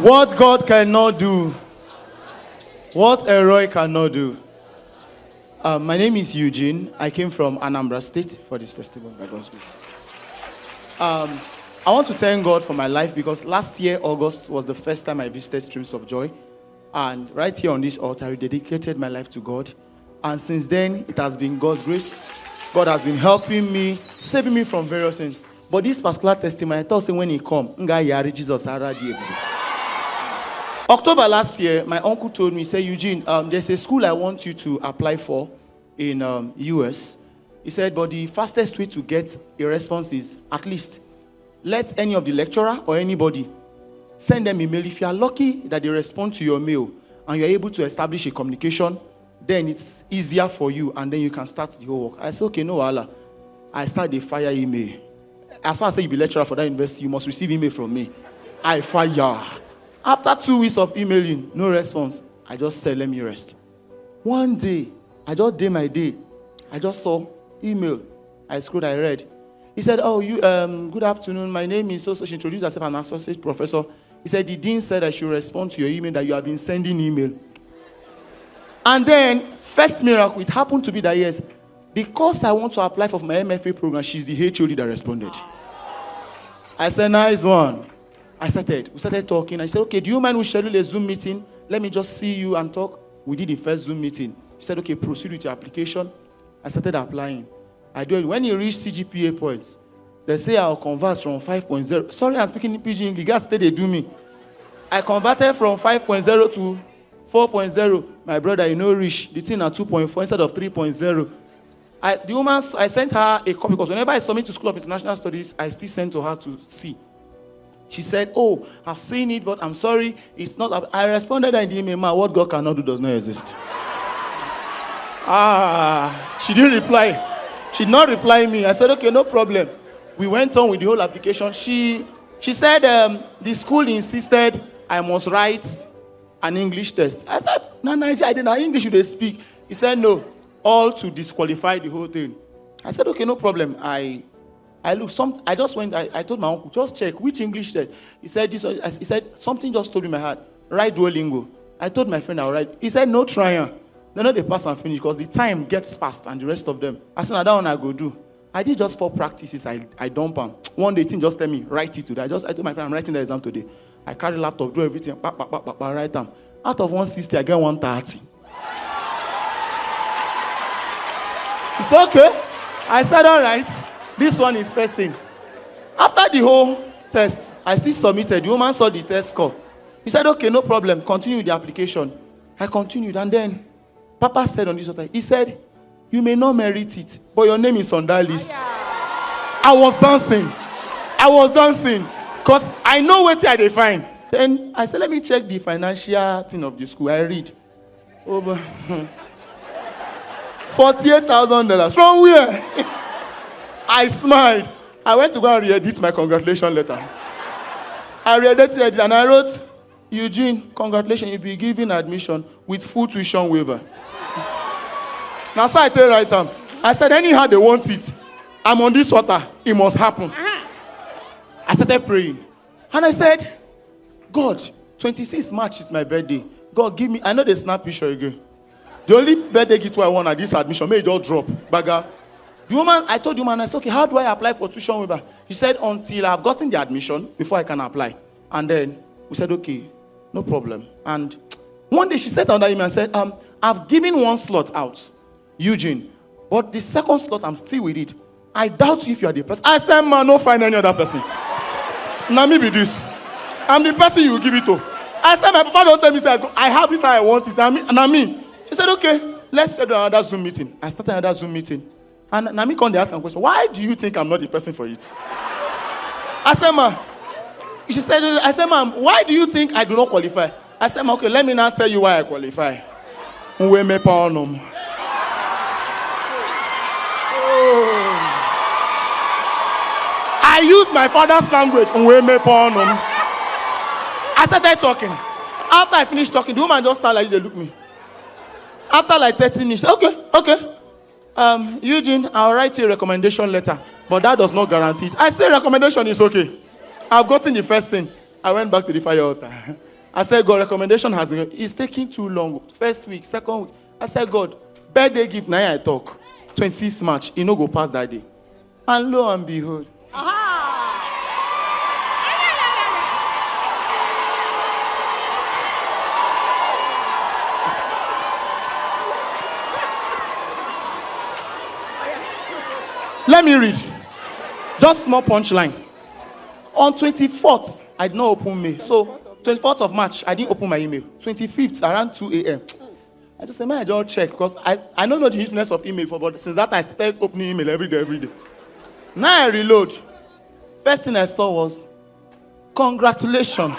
What God cannot do, what a Roy cannot do. My name is Eugene. I came from Anambra State for this testimony by God's grace. I want to thank God for my life because last year, August, was the first time I visited Streams of Joy. And right here on this altar, I dedicated my life to God. And since then, it has been God's grace. God has been helping me, saving me from various things. But this particular testimony, I thought when he come, Jesus October last year, my uncle told me, say, Eugene, there's a school I want you to apply for in US. He said, but the fastest way to get a response is at least let any of the lecturer or anybody send them a mail. If you are lucky that they respond to your mail and you're able to establish a communication, then it's easier for you and then you can start the whole work. I said, okay, no wahala. I started a fire email. As far as you be lecturer for that university, you must receive email from me. I fire. After 2 weeks of emailing, no response. I just said, let me rest. One day, I just did my day. I just saw email. I scrolled, I read. He said, oh, you, good afternoon. My name is so. She introduced herself as an associate professor. He said, the dean said I should respond to your email that you have been sending email. And then, first miracle, it happened to be that, yes, the course I want to apply for my MFA program, she's the HOD that responded. I said, nice one. We started talking. I said, okay, do you mind we schedule a Zoom meeting? Let me just see you and talk. We did the first Zoom meeting. He said, okay, proceed with your application. I started applying. I do it. When you reach CGPA points, they say I'll convert from 5.0. Sorry, I'm speaking in PG English. Guys, they do me. I converted from 5.0 to 4.0. My brother, reach the thing at 2.4 instead of 3.0. The woman, I sent her a copy because whenever I submit to School of International Studies, I still send to her to see. She said, oh, I've seen it, but I'm sorry, it's not. I responded in the email, what God cannot do does not exist. She didn't reply. She did not reply me. I said, okay, no problem. We went on with the whole application. She said the school insisted I must write an English test. I said, no, I didn't know English should they speak. He said, no, all to disqualify the whole thing. I said, okay, no problem. I told my uncle, just check which English test. He said, he said, something just told me in my heart, write Duolingo. I told my friend I'll write. He said, no trial. They know they pass and finish because the time gets fast and the rest of them. I said, that one I go do. I did just 4 practices. I dump them. One day, just tell me, write it today. I told my friend, I'm writing the exam today. I carry laptop, do everything, write them. Out of 160, I get 130. He said, okay. I said, all right. This one is first thing. After the whole test, I still submitted. The woman saw the test score. He said, okay, no problem. Continue with the application. I continued. And then, Papa said on this altar, he said, you may not merit it, but your name is on that list. I was dancing. Because I know what I define. Then I said, let me check the financial thing of the school. I read. Over $48,000. From where? I smiled. I went to go and re-edit my congratulation letter. I re-edited it and I wrote, Eugene, congratulations, you'll be given admission with full tuition waiver. Now, so I tell you right now, I said, anyhow they want it, I'm on this water, it must happen. I started praying. And I said, God, 26 March is my birthday. God, give me, I know they snap picture again. The only birthday gift I want at this admission, may it all drop. Bagger. The woman, I told the woman, I said, okay, how do I apply for tuition waiver? She said, until I've gotten the admission before I can apply. And then we said, okay, no problem. And one day she sat on that email and said, I've given 1 slot out, Eugene, but the second slot, I'm still with it. I doubt if you are the person. I said, man, no find any other person. Now me be this. I'm the person you will give it to. I said, my papa don't tell me, say, I have this how I want it. And I mean, she said, okay, let's set another Zoom meeting. I started another Zoom meeting. And Nami come there ask a question. Why do you think I'm not the person for it? I said, ma. She said, I said, ma'am, why do you think I do not qualify? I said, ma, okay, let me now tell you why I qualify. I use my father's language. I started talking. After I finished talking, the woman just started like, they look me. After like 13 minutes, she said, okay. Eugene, I'll write you a recommendation letter, but that does not guarantee it. I say recommendation is okay. I've gotten the first thing. I went back to the fire altar. I said, God, recommendation has been, it's taking too long. First week, second week. I said, God, birthday gift, now I talk. 26 March, you no go past that day. And lo and behold. Let me read. Just small punchline. On 24th, I did not open mail. So, 24th of March, I didn't open my email. 25th, around 2 a.m. I just said, man, I just check because I don't know the useless of email for, but since that I started opening email every day. Now I reload. First thing I saw was, congratulations.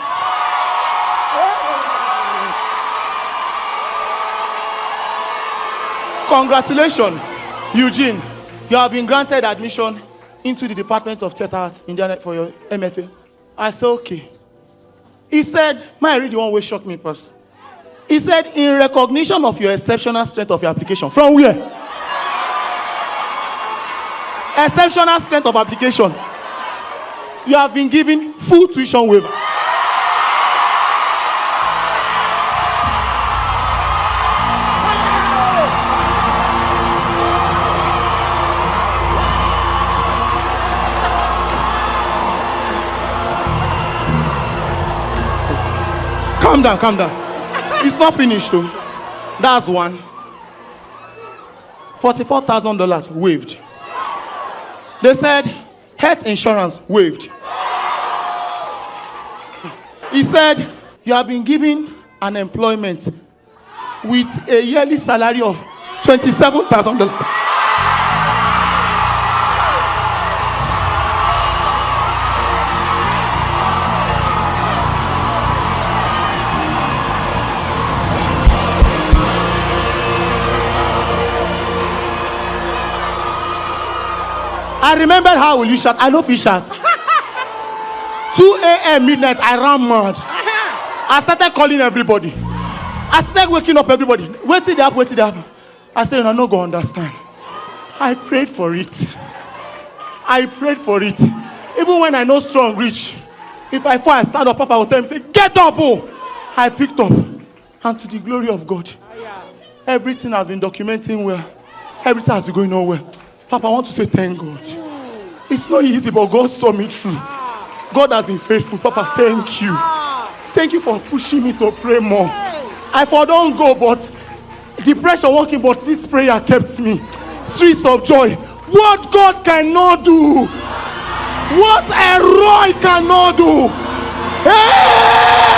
Congratulations, Eugene. You have been granted admission into the Department of Theatre Art India for your MFA. I said, okay. He said, may I read the one way shocked me first? He said, in recognition of your exceptional strength of your application. From where? Exceptional strength of application. You have been given full tuition waiver. Calm down. It's not finished though. That's one. $44,000 waived. They said health insurance waived. He said you have been given an employment with a yearly salary of $27,000. I remembered how will you shout. I know fish shout. 2 a.m. midnight, I ran mad. I started calling everybody. I started waking up everybody. Wait till they happen. I said, you're not going to understand. I prayed for it. Even when I know strong reach, if I fall, I stand up, Papa will tell me, say, get up, oh. I picked up. And to the glory of God, everything has been documenting well. Everything has been going on well. Papa, I want to say thank God. It's not easy, but God saw me through. God has been faithful. Papa, thank you. Thank you for pushing me to pray more. I don't go, but depression walking, but this prayer kept me. Streets of joy. What God cannot do. What a Roy cannot do. Hey!